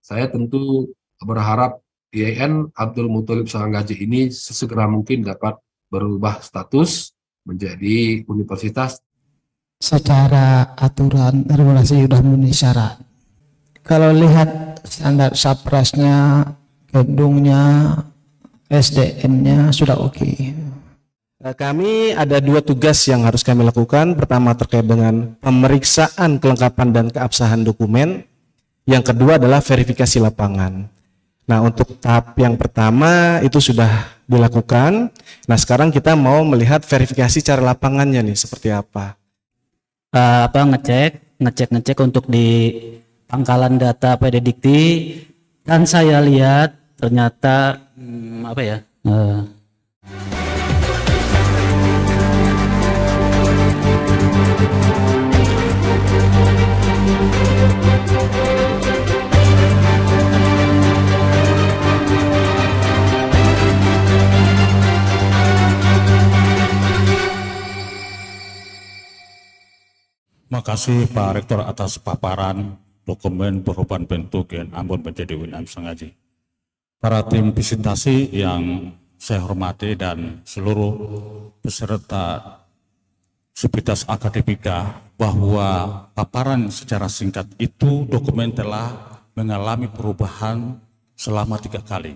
Saya tentu berharap IAIN Abdul Muthalib Sanggaji ini sesegera mungkin dapat berubah status menjadi universitas secara aturan regulasi sudah memenuhi syarat. Kalau lihat standar saprasnya, gedungnya, SDM-nya sudah oke. Kami ada 2 tugas yang harus kami lakukan. Pertama terkait dengan pemeriksaan kelengkapan dan keabsahan dokumen. Yang kedua adalah verifikasi lapangan. Nah, untuk tahap yang pertama itu sudah dilakukan. Nah, sekarang kita mau melihat verifikasi cara lapangannya nih seperti apa. Ngecek untuk di pangkalan data PD Dikti, dan saya lihat ternyata Makasih Pak Rektor atas paparan dokumen perubahan bentuk IAIN Ambon menjadi UIN Sanggaji. Para tim visitasi yang saya hormati dan seluruh peserta Sivitas Akademika, bahwa paparan secara singkat itu dokumen telah mengalami perubahan selama 3 kali.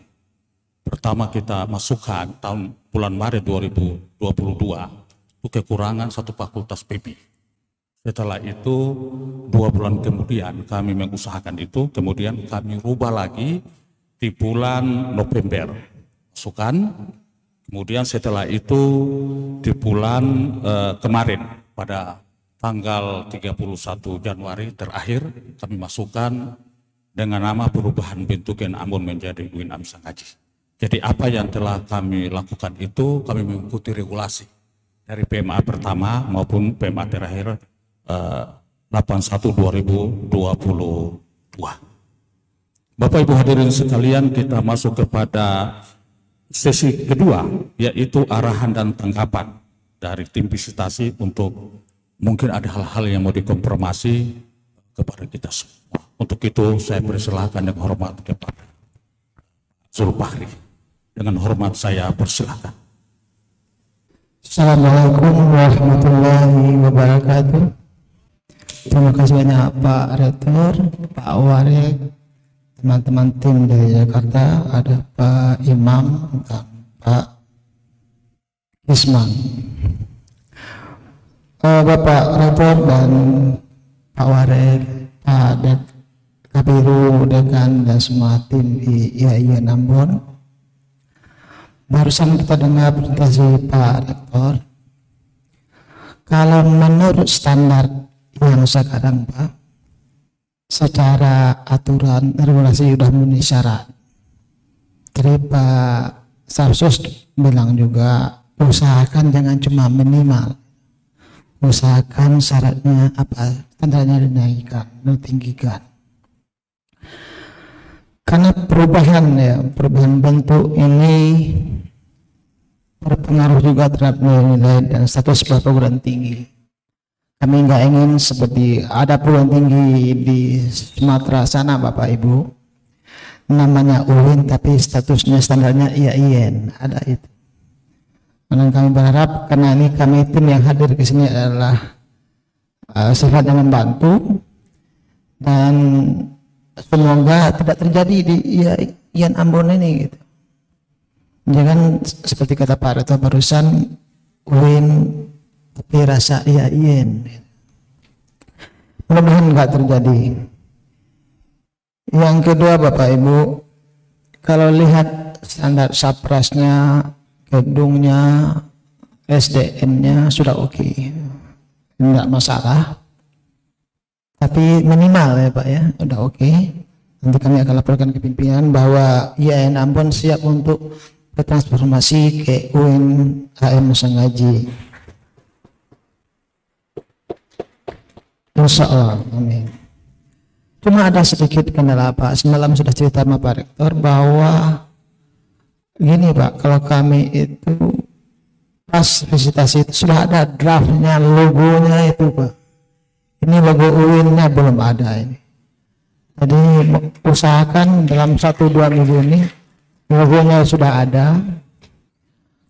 Pertama kita masukkan tahun bulan Maret 2022 itu kekurangan 1 fakultas PB. Setelah itu 2 bulan kemudian kami mengusahakan itu, kemudian kami rubah lagi di bulan November masukkan, kemudian setelah itu di bulan kemarin pada tanggal 31 Januari terakhir kami masukkan dengan nama perubahan bentuk IAIN Ambon menjadi UIN Sanggaji. Jadi apa yang telah kami lakukan itu kami mengikuti regulasi dari PMA pertama maupun PMA terakhir 81/2022. Bapak Ibu hadirin sekalian, kita masuk kepada sesi kedua, yaitu arahan dan tanggapan dari tim visitasi untuk mungkin ada hal-hal yang mau dikonfirmasi kepada kita semua. Untuk itu saya persilahkan dengan hormat kepada Zulfahri. Dengan hormat saya persilahkan. Assalamualaikum warahmatullahi wabarakatuh. Terima kasih banyak Pak Rektor, Pak Warek, teman-teman tim dari Jakarta, ada Pak Imam dan Pak Isman. Bapak Rektor dan Pak Warek, Pak Kabiru, Dekan, dan semua tim IAIN Ambon. Barusan kita dengar presentasi Pak Rektor. Kalau menurut standar yang sekarang Pak, secara aturan regulasi sudah memenuhi syarat. Jadi Pak Sarsus bilang juga usahakan jangan cuma minimal, usahakan syaratnya apa, standarnya dinaikkan, ditinggikan. Karena perubahan bentuk ini berpengaruh juga terhadap nilai dan status perguruan tinggi. Kami nggak ingin seperti ada perguruan tinggi di Sumatera sana Bapak Ibu, namanya UIN tapi statusnya standarnya IAIN, ada itu. Dan kami berharap karena ini kami tim yang hadir ke sini adalah sifatnya membantu, dan semoga tidak terjadi di IAIN Ambon ini gitu. Jangan seperti kata Pak Rektor barusan, UIN tapi rasa IAIN. Mudah-mudahan nggak terjadi. Yang kedua Bapak Ibu, kalau lihat standar saprasnya, gedungnya, SDM-nya sudah oke, enggak masalah. Tapi minimal ya Pak ya, udah oke. Nanti kami akan laporkan ke pimpinan bahwa IAIN Ambon siap untuk bertransformasi ke UIN AM Sanggaji. Insya Allah, amin. Cuma ada sedikit kendala Pak, semalam sudah cerita sama Pak Rektor bahwa gini Pak, kalau kami itu pas visitasi itu sudah ada draftnya, logonya itu Pak. Ini logo UIN-nya belum ada ini. Jadi usahakan dalam 1-2 minggu ini logonya sudah ada.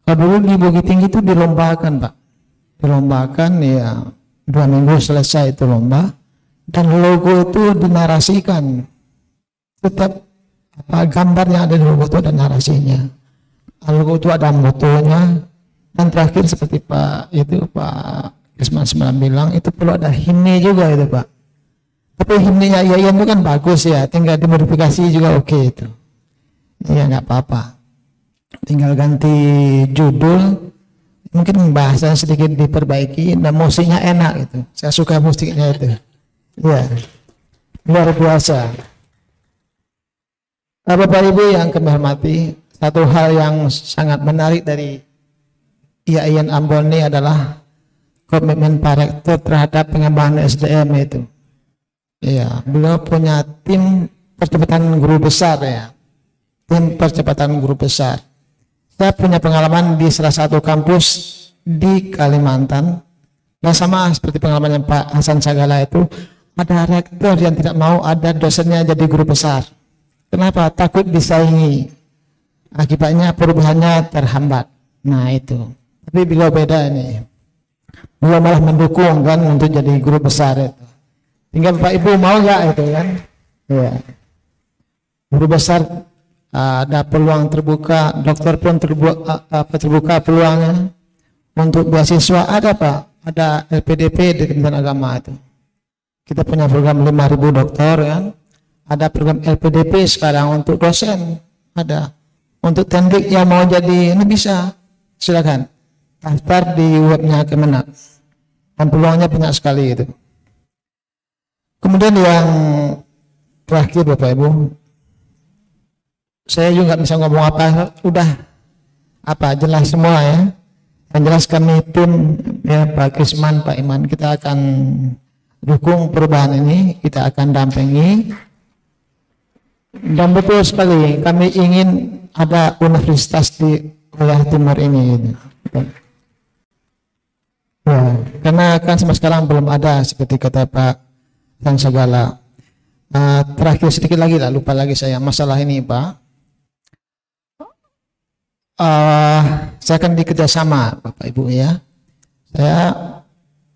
Kalau dulu di Bukit Tinggi itu dilombakan Pak, dilombakan ya 2 minggu selesai itu lomba, dan logo itu dinarasikan. Tetap gambar yang ada di logo itu ada narasinya. Logo itu ada motonya, dan terakhir seperti Pak Isman semalam bilang itu perlu ada himne juga itu Pak. Tapi himnenya IAIN itu kan bagus ya, tinggal dimodifikasi juga oke itu. Ya nggak apa-apa. Tinggal ganti judul, mungkin bahasanya sedikit diperbaiki, dan musiknya enak itu. Saya suka musiknya itu. Ya, luar biasa. Bapak Ibu yang kami hormati, satu hal yang sangat menarik dari IAIN Ambon ini adalah komitmen Pak Rektor terhadap pengembangan SDM itu. Ya, beliau punya tim percepatan guru besar ya. Tim percepatan guru besar. Saya punya pengalaman di salah satu kampus di Kalimantan. Dan sama seperti pengalamannya Pak Hasan Sagala itu, ada rektor yang tidak mau ada dosennya jadi guru besar. Kenapa? Takut disaingi. Akibatnya perubahannya terhambat. Nah itu. Tapi beliau beda ini. Beliau malah mendukung kan untuk jadi guru besar itu. Tinggal Bapak Ibu mau nggak itu kan? Ya. Guru besar ada peluang terbuka, dokter pun terbuka peluangnya. Untuk beasiswa ada Pak, ada LPDP di Kementerian Agama itu. Kita punya program 5.000 dokter kan. Ada program LPDP sekarang untuk dosen, ada. Untuk teknik yang mau jadi ini bisa, silakan daftar di webnya Kemenak. Dan peluangnya banyak sekali itu. Kemudian yang terakhir Bapak Ibu, saya juga nggak bisa ngomong apa, udah apa jelas semua ya. Yang jelas kami tim ya Pak Krisman, Pak Iman, kita akan dukung perubahan ini, kita akan dampingi. Dan betul sekali kami ingin ada universitas di wilayah timur ini. Ya, karena kan sama sekarang belum ada seperti kata Pak dan segala. Terakhir sedikit lagi lah, lupa lagi saya masalah ini Pak. Saya akan dikerjasama Bapak Ibu ya. Saya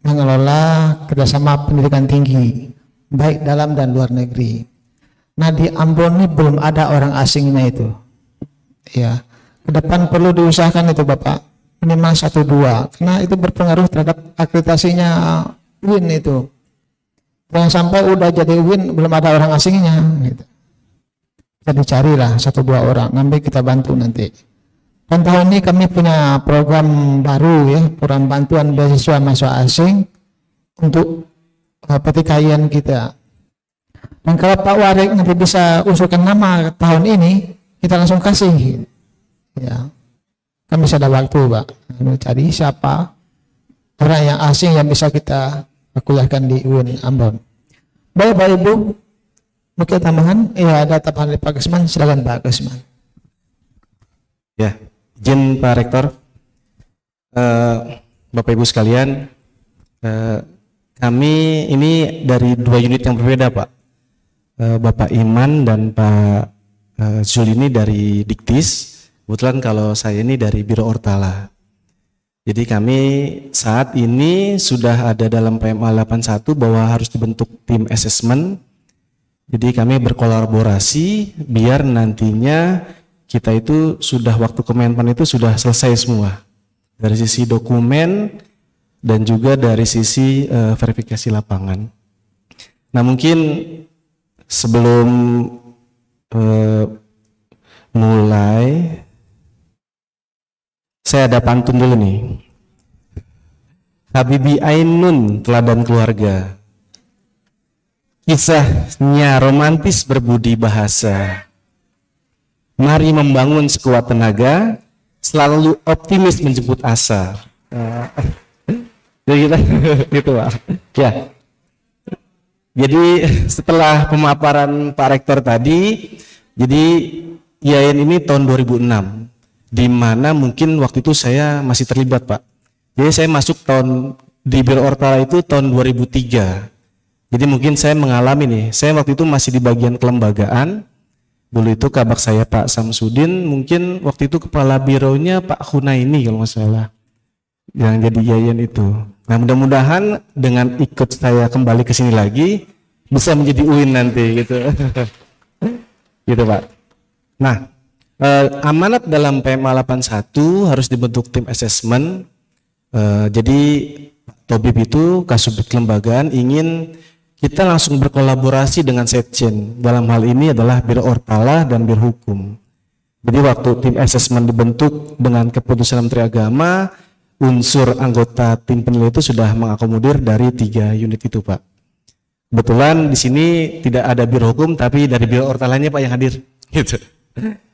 mengelola kerjasama pendidikan tinggi baik dalam dan luar negeri. Nah di Ambon ini belum ada orang asingnya itu. Ya, ke depan perlu diusahakan itu Bapak, minimal 1-2 karena itu berpengaruh terhadap akreditasinya UIN itu. Jangan sampai udah jadi UIN belum ada orang asingnya gitu. Kita dicarilah 1-2 orang, nanti kita bantu nanti. Dan tahun ini kami punya program baru ya, program bantuan beasiswa mahasiswa asing untuk PTKIN kita. Dan kalau Pak Warik nanti bisa usulkan nama tahun ini, kita langsung kasih. Ya, kan bisa ada waktu Pak, cari siapa orang yang asing yang bisa kita kuliahkan di UIN Ambon. Baik Bapak Ibu, mungkin tambahan? Iya ada tambahan dari Pak Gusman, silakan Pak Gusman. Ya, izin Pak Rektor, Bapak Ibu sekalian, kami ini dari 2 unit yang berbeda Pak. Bapak Iman dan Pak Zul ini dari Diktis, kebetulan kalau saya ini dari Biro Ortala. Jadi kami saat ini sudah ada dalam PMA 81 bahwa harus dibentuk tim assessment. Jadi kami berkolaborasi biar nantinya kita itu sudah waktu Kemenpan itu sudah selesai semua. Dari sisi dokumen dan juga dari sisi verifikasi lapangan. Nah mungkin sebelum mulai saya ada pantun dulu nih. Habibi Ainun, teladan keluarga. Kisahnya romantis berbudi bahasa. Mari membangun sekuat tenaga, selalu optimis menjemput asa. Jadi kita gitu Pak. Ya. Jadi setelah pemaparan Pak Rektor tadi, jadi IAIN ini tahun 2006. Di mana mungkin waktu itu saya masih terlibat Pak. Jadi saya masuk di Biro Ortala itu tahun 2003. Jadi mungkin saya mengalami nih, saya waktu itu masih di bagian kelembagaan. Dulu itu kabak saya Pak Samsudin, mungkin waktu itu kepala bironya Pak Hunaini kalau nggak salah, yang jadi IAIN itu. Nah mudah-mudahan dengan ikut saya kembali ke sini lagi bisa menjadi UIN nanti gitu. Gitu Pak. Nah amanat dalam PMA 81 harus dibentuk tim assessment. Jadi Tobib itu Kasubdit Kelembagaan ingin kita langsung berkolaborasi dengan Setjen. Dalam hal ini adalah Biro Ortala dan Biro Hukum. Jadi waktu tim assessment dibentuk dengan keputusan Menteri Agama, unsur anggota tim penilai itu sudah mengakomodir dari 3 unit itu Pak. Kebetulan di sini tidak ada Biro Hukum, tapi dari Biro Ortalanya Pak yang hadir. Gitu.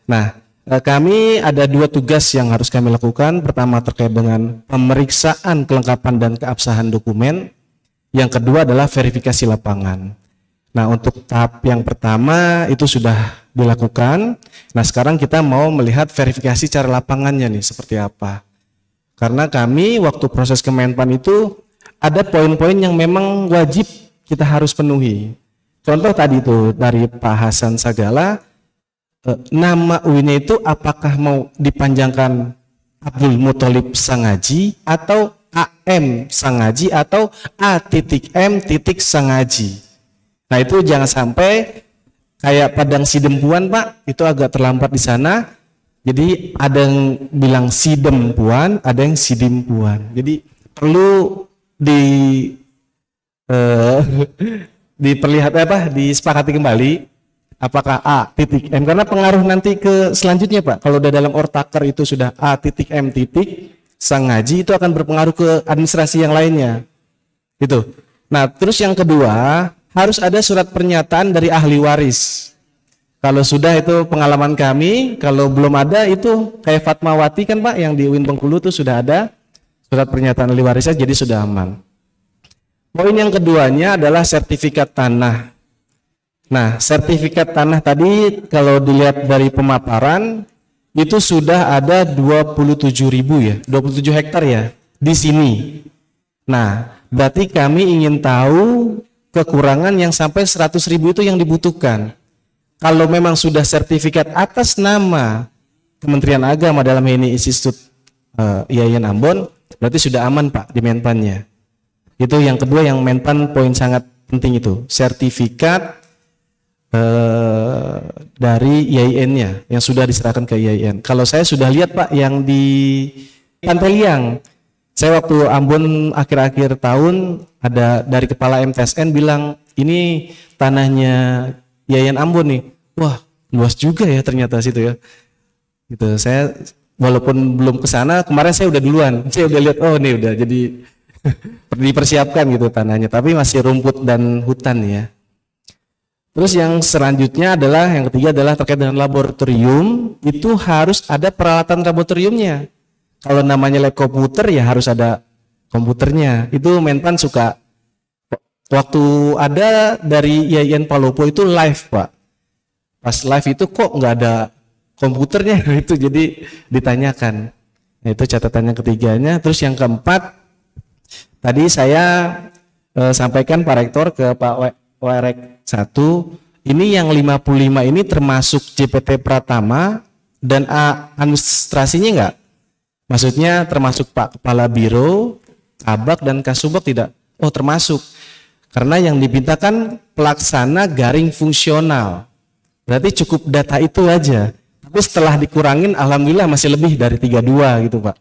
Nah, kami ada 2 tugas yang harus kami lakukan. Pertama terkait dengan pemeriksaan kelengkapan dan keabsahan dokumen. Yang kedua adalah verifikasi lapangan. Nah, untuk tahap yang pertama itu sudah dilakukan. Nah, sekarang kita mau melihat verifikasi cara lapangannya nih seperti apa. Karena kami waktu proses Kemenpan itu ada poin-poin yang memang wajib kita harus penuhi. Contoh tadi itu dari Pak Hasan Sagala, nama UIN-nya itu apakah mau dipanjangkan Abdul Muthalib Sangaji atau AM Sangaji atau A.M. Sangaji. Nah itu jangan sampai kayak Padang Sidempuan Pak, itu agak terlambat di sana. Jadi ada yang bilang Sidempuan, ada yang Sidimpuan. Jadi perlu disepakati kembali apakah A.M, karena pengaruh nanti ke selanjutnya Pak. Kalau udah dalam ortaker itu sudah A.M. Sangaji, itu akan berpengaruh ke administrasi yang lainnya. Itu. Nah, terus yang kedua, harus ada surat pernyataan dari ahli waris. Kalau sudah itu pengalaman kami, kalau belum ada itu kayak Fatmawati kan Pak, yang di UIN Bengkulu itu sudah ada surat pernyataan ahli warisnya, jadi sudah aman. Poin yang keduanya adalah sertifikat tanah. Nah, sertifikat tanah tadi kalau dilihat dari pemaparan itu sudah ada 27.000 ya, 27 hektar ya di sini. Nah, berarti kami ingin tahu kekurangan yang sampai 100.000 itu yang dibutuhkan. Kalau memang sudah sertifikat atas nama Kementerian Agama dalam ini Institut IAIN Ambon, berarti sudah aman Pak di Menpannya. Itu yang kedua yang Menpan poin sangat penting itu, sertifikat dari IAIN-nya yang sudah diserahkan ke IAIN. Kalau saya sudah lihat Pak yang di Pantai Liang, saya waktu Ambon akhir-akhir tahun ada dari kepala MTSN bilang ini tanahnya IAIN Ambon nih, wah luas juga ya ternyata situ ya. Gitu. Saya walaupun belum ke sana, kemarin saya udah duluan, saya udah lihat oh ini udah jadi dipersiapkan gitu tanahnya, tapi masih rumput dan hutan ya. Terus yang selanjutnya adalah, yang ketiga adalah terkait dengan laboratorium, itu harus ada peralatan laboratoriumnya. Kalau namanya lab komputer ya harus ada komputernya. Itu Menpan suka, waktu ada dari IAIN Palopo itu live Pak. Pas live itu kok nggak ada komputernya, itu jadi ditanyakan. Nah, itu catatan yang ketiganya. Terus yang keempat, tadi saya sampaikan Pak Rektor ke Pak Warek 1, ini yang 55 ini termasuk JPT Pratama dan administrasinya enggak? Maksudnya termasuk Pak Kepala Biro, Kabak dan Kasubag tidak? Oh termasuk, karena yang dipintakan pelaksana garing fungsional, berarti cukup data itu aja. Tapi setelah dikurangin alhamdulillah masih lebih dari 32 gitu Pak.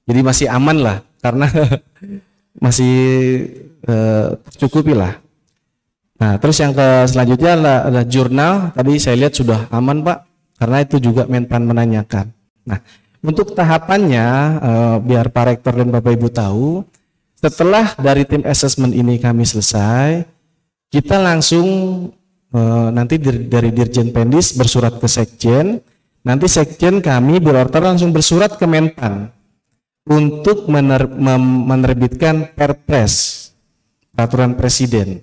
Jadi masih aman lah, karena masih tercukupi lah. Nah, terus yang selanjutnya adalah jurnal. Tadi saya lihat sudah aman Pak, karena itu juga Menpan menanyakan. Nah, untuk tahapannya biar Pak Rektor dan Bapak Ibu tahu, setelah dari tim assessment ini kami selesai, kita langsung nanti dari Dirjen Pendis bersurat ke Sekjen. Nanti Sekjen kami Biro Orter langsung bersurat ke Menpan untuk menerbitkan Perpres, peraturan Presiden.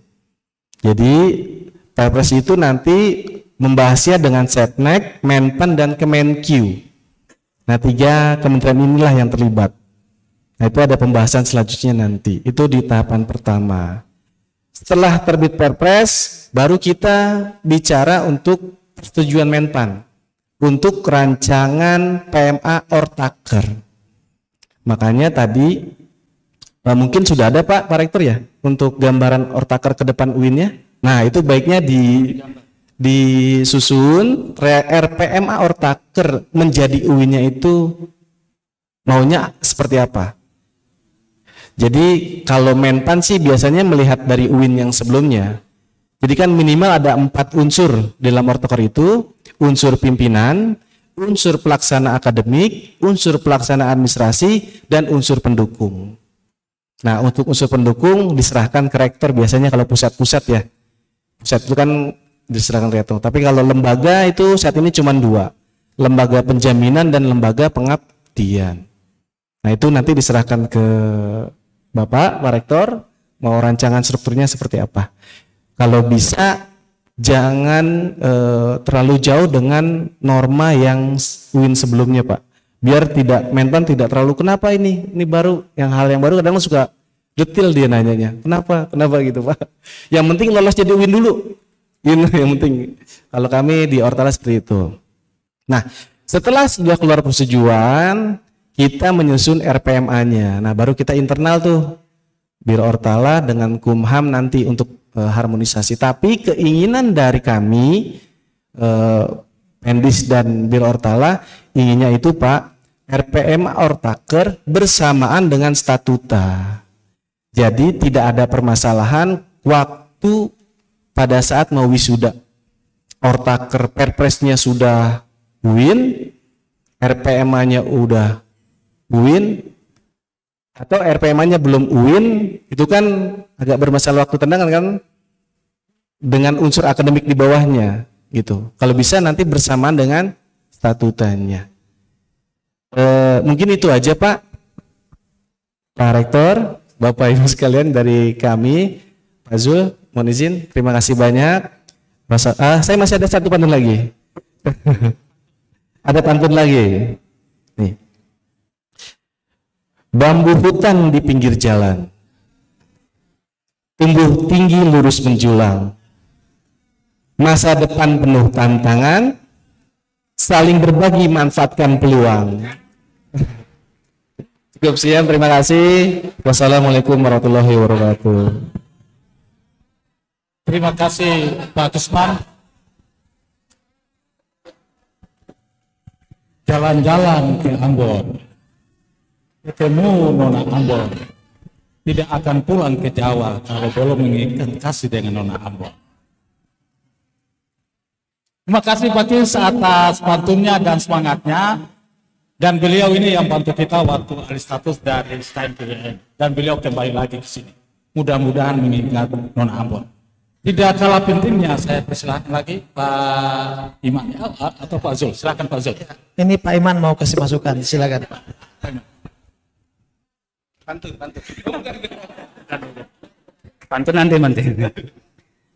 Jadi Perpres itu nanti membahasnya dengan Setnek, Menpan dan Kemenkyu. Nah 3 kementerian inilah yang terlibat. Nah itu ada pembahasan selanjutnya nanti. Itu di tahapan pertama. Setelah terbit Perpres, baru kita bicara untuk persetujuan Menpan untuk rancangan PMA Ortaker. Makanya tadi mungkin sudah ada Pak Rektor ya untuk gambaran Ortaker ke depan UIN-nya. Nah, itu baiknya disusun RPMA Ortaker menjadi UIN-nya itu maunya seperti apa. Jadi kalau Menpan sih biasanya melihat dari UIN yang sebelumnya. Jadi kan minimal ada 4 unsur dalam Ortaker itu, unsur pimpinan, unsur pelaksana akademik, unsur pelaksana administrasi, dan unsur pendukung. Nah, untuk unsur pendukung diserahkan ke rektor biasanya kalau pusat-pusat ya. Pusat itu kan diserahkan ke rektor. Tapi kalau lembaga itu saat ini cuma 2. Lembaga penjaminan dan lembaga pengabdian. Nah, itu nanti diserahkan ke Bapak, Pak Rektor, mau rancangan strukturnya seperti apa. Kalau bisa jangan terlalu jauh dengan norma yang UIN sebelumnya, Pak. Biar tidak Menpan tidak terlalu kenapa ini baru, hal yang baru kadang suka detail dia nanyanya. Kenapa gitu, Pak. Yang penting lolos jadi UIN dulu. Ini yang penting. Kalau kami di Ortala seperti itu. Nah, setelah sudah keluar persetujuan, kita menyusun RPMA-nya. Nah, baru kita internal tuh Biro Ortala dengan Kumham nanti untuk harmonisasi. Tapi keinginan dari kami Pendis dan Biro Ortala inginnya itu Pak, RPMA Ortaker bersamaan dengan statuta. Jadi tidak ada permasalahan waktu pada saat mau wisuda. Ortaker Perpresnya sudah UIN, RPMA-nya udah UIN, atau RPMA-nya belum UIN, itu kan agak bermasalah waktu tendangan kan dengan unsur akademik di bawahnya gitu. Kalau bisa nanti bersamaan dengan statutanya. Mungkin itu aja Pak Rektor, Bapak Ibu sekalian dari kami. Pak Zul, mohon izin, terima kasih banyak. Saya masih ada satu pantun lagi. Ada pantun lagi. Nih. Bambu hutan di pinggir jalan, tumbuh tinggi lurus menjulang. Masa depan penuh tantangan, saling berbagi manfaatkan peluang. Cukup sekian, terima kasih. Wassalamualaikum warahmatullahi wabarakatuh. Terima kasih Pak Gusman. Jalan-jalan ke Ambon, ketemu Nona Ambon, tidak akan pulang ke Jawa kalau belum mengikat kasih dengan Nona Ambon. Terima kasih Pak Kis atas pantunnya dan semangatnya. Dan beliau ini yang bantu kita waktu alih status dari STAN PWN. Dan beliau kembali lagi ke sini. Mudah-mudahan mengingat Nona Ambon. Tidak kalah pentingnya, saya persilahkan lagi Pak Iman atau Pak Zul. Silakan Pak Zul. Ini Pak Iman mau kasih masukan, silakan Pak. Pantun nanti.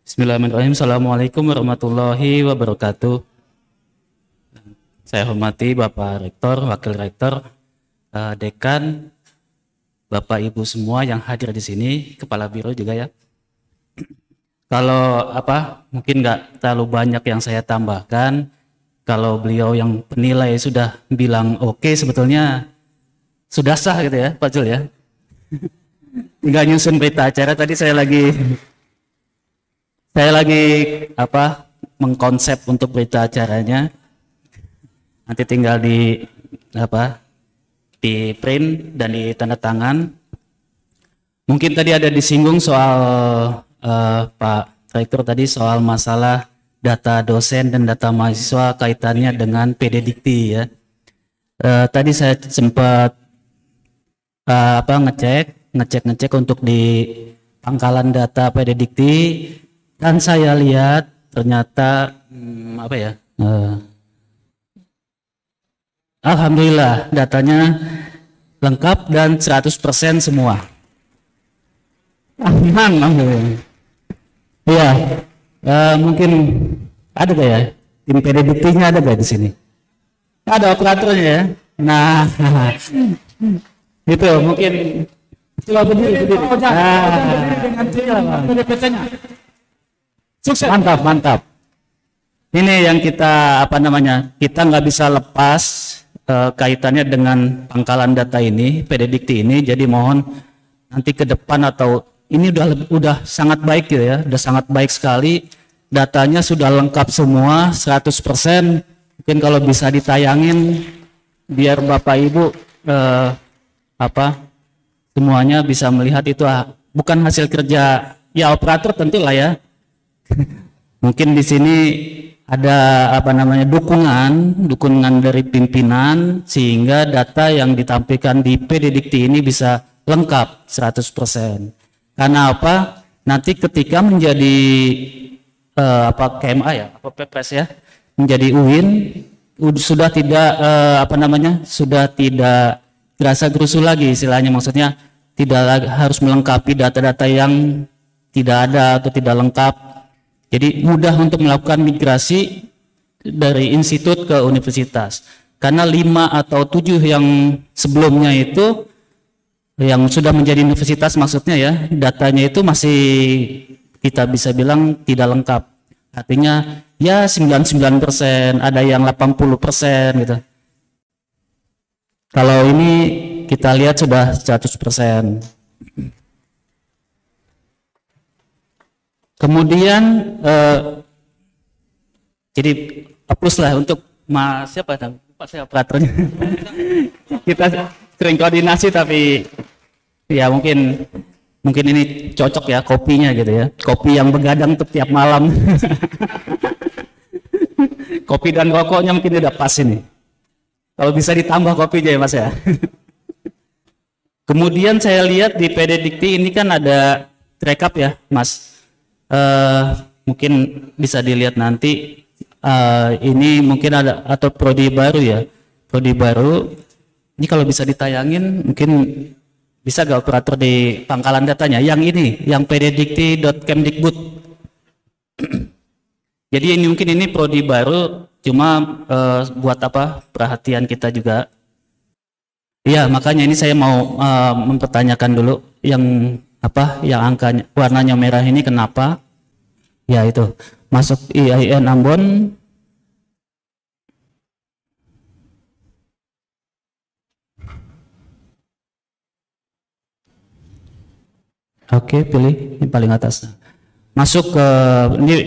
Bismillahirrahmanirrahim. Assalamualaikum warahmatullahi wabarakatuh. Saya hormati Bapak Rektor, Wakil Rektor, Dekan, Bapak Ibu semua yang hadir di sini, Kepala Biro juga ya. Kalau mungkin nggak terlalu banyak yang saya tambahkan. Kalau beliau yang penilai sudah bilang oke, sebetulnya sudah sah gitu ya Pak Jul ya. Tinggal nyusun berita acara. Tadi saya lagi mengkonsep untuk berita acaranya. Nanti tinggal di print dan di tanda tangan. Mungkin tadi ada disinggung soal Pak Rektor tadi soal masalah data dosen dan data mahasiswa kaitannya dengan PD Dikti ya. Tadi saya sempat ngecek untuk di pangkalan data PD Dikti, dan saya lihat ternyata alhamdulillah datanya lengkap dan 100% semua. Aman, alhamdulillah. Iya, mungkin ada gak ya tim PD Dikti-nya ada gak di sini? Ada operatornya ya. Nah, itu mungkin Coba berdiri. Sukses. Mantap. Ini yang kita kita nggak bisa lepas kaitannya dengan pangkalan data ini, PDDikti ini. Jadi mohon nanti ke depan atau ini udah sangat baik gitu ya, udah sangat baik sekali. Datanya sudah lengkap semua 100%. Mungkin kalau bisa ditayangin biar Bapak Ibu semuanya bisa melihat itu bukan hasil kerja ya operator tentulah ya. Mungkin di sini ada dukungan dari pimpinan sehingga data yang ditampilkan di PDDikti ini bisa lengkap 100%. Karena apa? Nanti ketika menjadi KMA ya, PPS ya, menjadi UIN sudah tidak sudah tidak gerasa gerusu lagi istilahnya, maksudnya tidak harus melengkapi data-data yang tidak ada atau tidak lengkap. Jadi mudah untuk melakukan migrasi dari institut ke universitas. Karena 5 atau 7 yang sebelumnya itu yang sudah menjadi universitas maksudnya ya, datanya itu masih kita bisa bilang tidak lengkap. Artinya ya 99%, ada yang 80% gitu. Kalau ini kita lihat sudah 100%. Kemudian jadi plus lah untuk siapa saya operatornya. Kita sering koordinasi tapi ya mungkin ini cocok ya kopinya gitu ya. Kopi yang begadang tuh tiap malam. Kopi dan rokoknya mungkin udah pas ini. Kalau bisa ditambah kopinya ya Mas ya. Kemudian saya lihat di PDDikti ini kan ada rekap ya Mas. Mungkin bisa dilihat nanti. Ini mungkin ada atau prodi baru ya. Prodi baru. Ini kalau bisa ditayangin mungkin bisa gak operator di pangkalan datanya yang ini, yang pddikti.kemdikbud. Jadi ini mungkin ini prodi baru, cuma buat perhatian kita juga. Iya, makanya ini saya mau mempertanyakan dulu yang angkanya warnanya merah ini kenapa? Ya itu masuk IAIN Ambon. Oke, pilih ini paling atas. Masuk ke ini.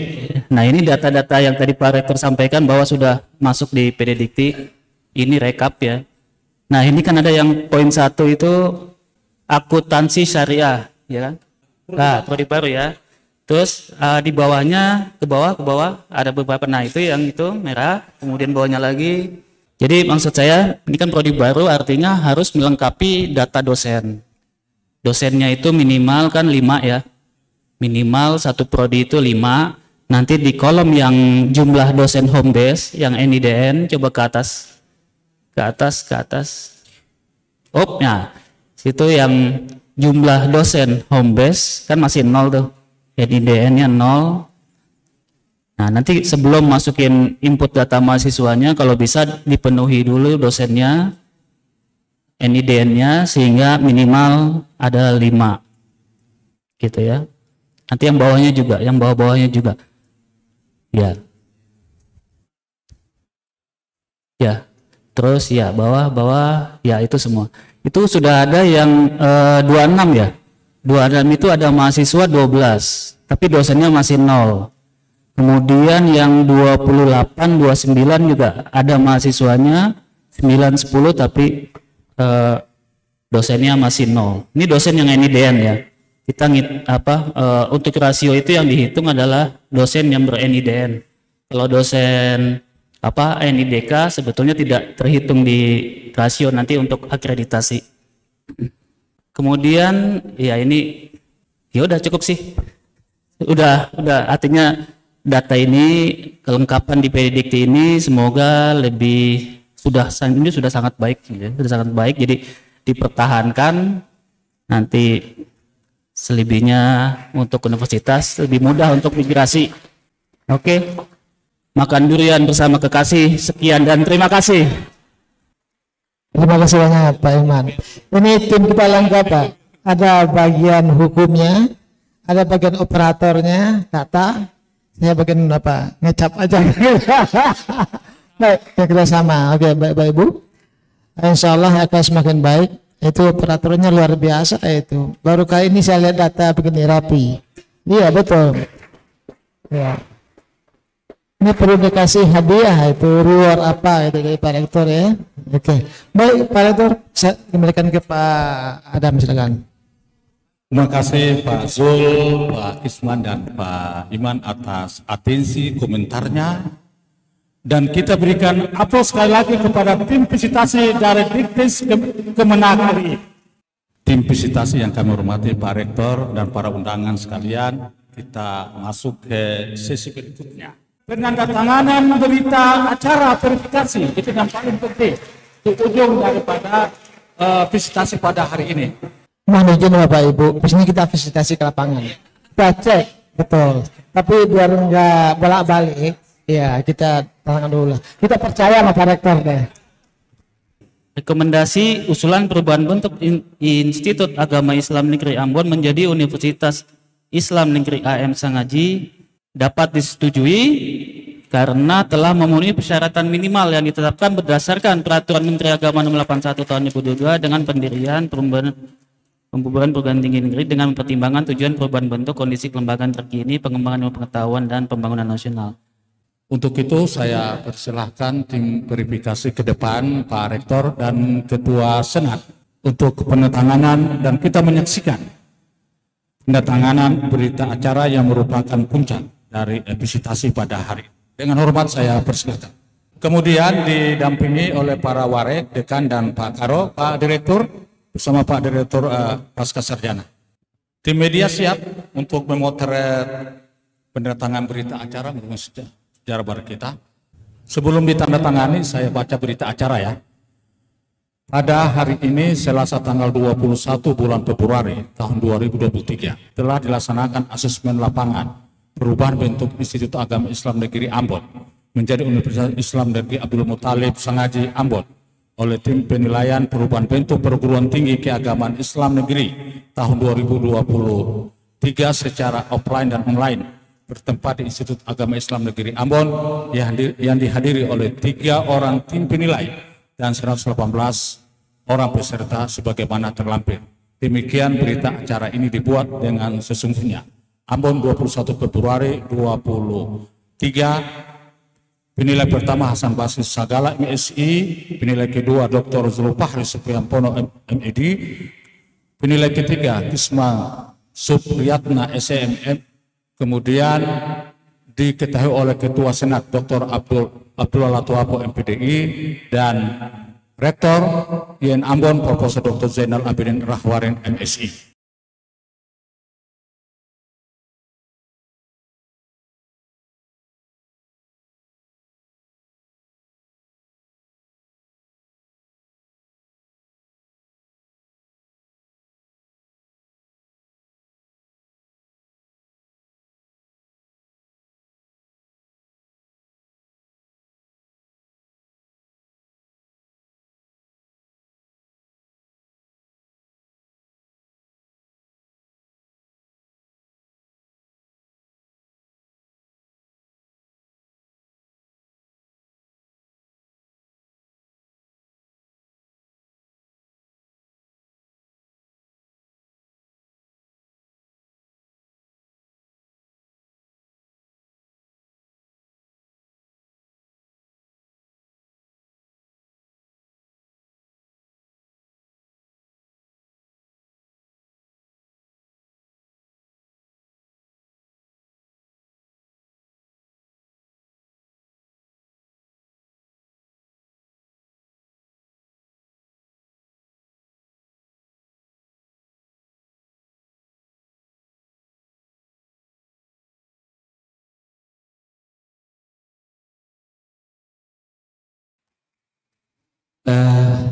Nah, ini data-data yang tadi Pak Rektor sampaikan bahwa sudah masuk di PDDikti. Ini rekap ya. Nah, ini kan ada yang poin 1 itu akuntansi syariah, ya kan? Nah, prodi baru ya. Terus di bawahnya ke bawah ada beberapa. Nah, itu yang itu merah, kemudian bawahnya lagi. Jadi maksud saya ini kan prodi baru artinya harus melengkapi data dosen. Dosennya itu minimal kan 5 ya. Minimal satu prodi itu 5. Nanti di kolom yang jumlah dosen home base yang NIDN coba ke atas. Ya. Situ yang jumlah dosen home base kan masih 0 tuh. NIDN-nya 0. Nah, nanti sebelum masukin input data mahasiswanya kalau bisa dipenuhi dulu dosennya. NIDN-nya sehingga minimal ada 5 gitu ya. Nanti yang bawahnya juga ya terus ya bawah ya itu semua itu sudah ada yang 26 ya. 26 itu ada mahasiswa 12 tapi dosennya masih 0. Kemudian yang 28 29 juga ada mahasiswanya 9 10 tapi dosennya masih 0. Ini dosen yang NIDN ya. Kita untuk rasio itu yang dihitung adalah dosen yang ber-NIDN. Kalau dosen NIDK sebetulnya tidak terhitung di rasio nanti untuk akreditasi. Kemudian ya ini ya udah cukup sih. Udah artinya data ini kelengkapan di PDDikti ini semoga sudah sangat baik ya. Sudah sangat baik jadi dipertahankan nanti selebihnya untuk universitas lebih mudah untuk migrasi. Oke. Makan durian bersama kekasih. Sekian dan terima kasih. Terima kasih banyak Pak Iman. Ini tim kita lengkap Pak. ada bagian hukumnya, ada bagian operatornya, data, saya bagian apa? Ngecap aja. Baik, ya kita sama. Oke, baik Ibu. Insya Allah akan semakin baik. Itu operatornya luar biasa itu. Baru kali ini saya lihat data begini rapi. Iya betul. Ya. Ini perlu dikasih hadiah itu reward apa itu dari Pak Rektor ya. Oke. Baik Pak Rektor, saya kembalikan ke Pak Adam silakan. Terima kasih Pak Zul, Pak Isman dan Pak Iman atas atensi komentarnya. Dan kita berikan aplaus sekali lagi kepada tim visitasi dari Diktis Kemenag RI. Tim visitasi yang kami hormati Pak Rektor dan para undangan sekalian, kita masuk ke sesi berikutnya. Penandatanganan berita acara verifikasi, itu yang paling penting. Itu ujung daripada visitasi pada hari ini. Mohon izin Bapak Ibu, di sini kita visitasi ke lapangan. Kita cek, betul. Tapi biar enggak bolak-balik, ya kita tangan dulu lah. Kita percaya sama Pak Rektor deh. Rekomendasi usulan perubahan bentuk Institut Agama Islam Negeri Ambon menjadi Universitas Islam Negeri AM Sangaji dapat disetujui karena telah memenuhi persyaratan minimal yang ditetapkan berdasarkan Peraturan Menteri Agama Nomor 81 Tahun 2022 dengan pendirian pembubaran perguruan tinggi negeri dengan pertimbangan tujuan perubahan bentuk kondisi kelembagaan terkini, pengembangan ilmu pengetahuan dan pembangunan nasional. Untuk itu saya persilahkan tim verifikasi ke depan Pak Rektor dan Ketua Senat untuk penandatanganan dan kita menyaksikan penandatanganan berita acara yang merupakan puncak dari visitasi pada hari. Dengan hormat saya persilakan. Kemudian didampingi oleh para warek, dekan dan Pak Karo, Pak Direktur bersama Pak Direktur Pasca Sarjana. Tim media siap untuk memotret pendatangan berita acara menurut sejarah baru kita. Sebelum ditandatangani saya baca berita acara ya. Pada hari ini Selasa tanggal 21 bulan Februari tahun 2023 telah dilaksanakan asesmen lapangan perubahan bentuk Institut Agama Islam Negeri Ambon menjadi Universitas Islam Negeri Abdul Muthalib Sangaji Ambon oleh tim penilaian perubahan bentuk perguruan tinggi keagamaan Islam Negeri tahun 2023 secara offline dan online bertempat di Institut Agama Islam Negeri Ambon yang dihadiri oleh 3 orang tim penilai dan 118 orang peserta sebagaimana terlampir. Demikian berita acara ini dibuat dengan sesungguhnya. Ambon 21 Februari 2023. Penilai pertama Hasan Basri Sagala MSI, penilai kedua Dr. Zulfahri Supriyampono MED, penilai ketiga Kisma Supriyatna SMM, kemudian diketahui oleh Ketua Senat Dr. Abdullah Latuapo MPDI dan Rektor IN Ambon Profesor Dr. Zainal Abidin Rahwarin MSI.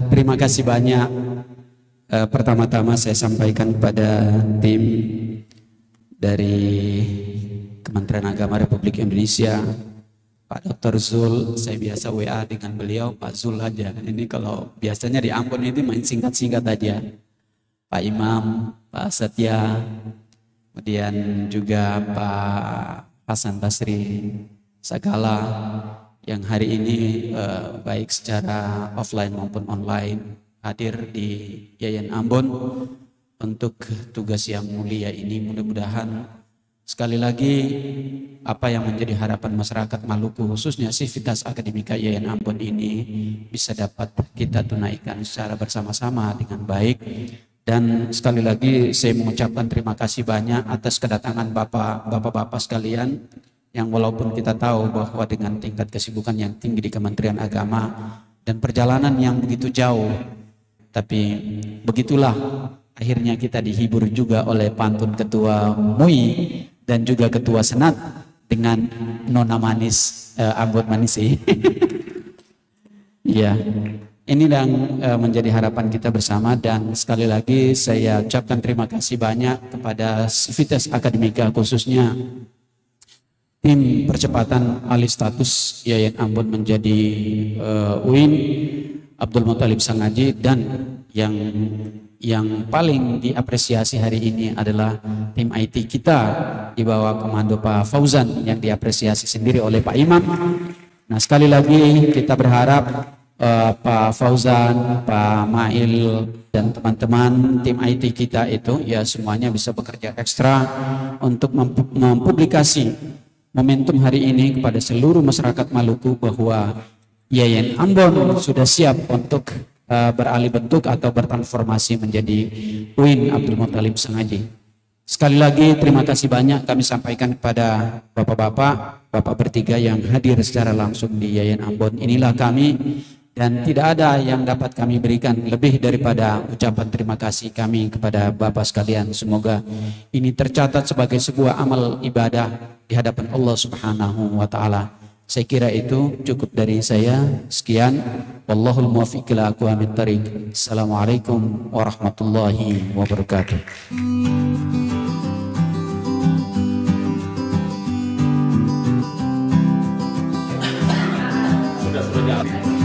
Terima kasih banyak. Pertama-tama saya sampaikan kepada tim dari Kementerian Agama Republik Indonesia, Pak Dr. Zul. Saya biasa WA dengan beliau Pak Zul aja. Ini kalau biasanya di Ambon ini main singkat-singkat aja. Pak Imam, Pak Satya, kemudian juga Pak Hasan Basri Sagala yang hari ini baik secara offline maupun online hadir di Yayan Ambon untuk tugas yang mulia ini. Mudah-mudahan sekali lagi apa yang menjadi harapan masyarakat Maluku khususnya Sivitas Akademika Yayan Ambon ini bisa dapat kita tunaikan secara bersama-sama dengan baik. Dan sekali lagi saya mengucapkan terima kasih banyak atas kedatangan bapak-bapak sekalian yang walaupun kita tahu bahwa dengan tingkat kesibukan yang tinggi di Kementerian Agama dan perjalanan yang begitu jauh, tapi begitulah akhirnya kita dihibur juga oleh pantun Ketua MUI dan juga Ketua Senat dengan nona manis Ambon Manisi. Ya, ini yang menjadi harapan kita bersama, dan sekali lagi saya ucapkan terima kasih banyak kepada Sivitas Akademika khususnya tim percepatan alih status Yayan Ambon menjadi UIN Abdul Muthalib Sangaji, dan yang paling diapresiasi hari ini adalah tim IT kita di bawah komando Pak Fauzan yang diapresiasi sendiri oleh Pak Imam. Nah, sekali lagi kita berharap Pak Fauzan, Pak Mail dan teman-teman tim IT kita itu ya semuanya bisa bekerja ekstra untuk mempublikasi momentum hari ini kepada seluruh masyarakat Maluku bahwa Yayan Ambon sudah siap untuk beralih bentuk atau bertransformasi menjadi UIN Abdul Muthalib Sangaji. Sekali lagi terima kasih banyak kami sampaikan kepada bapak bertiga yang hadir secara langsung di Yayan Ambon. Inilah kami, dan tidak ada yang dapat kami berikan lebih daripada ucapan terima kasih kami kepada Bapak sekalian. Semoga ini tercatat sebagai sebuah amal ibadah di hadapan Allah Subhanahu wa taala. Saya kira itu cukup dari saya. Sekian. Wallahul muwaffiq ila aqwamit thariq. Assalamualaikum warahmatullahi wabarakatuh. Sudah.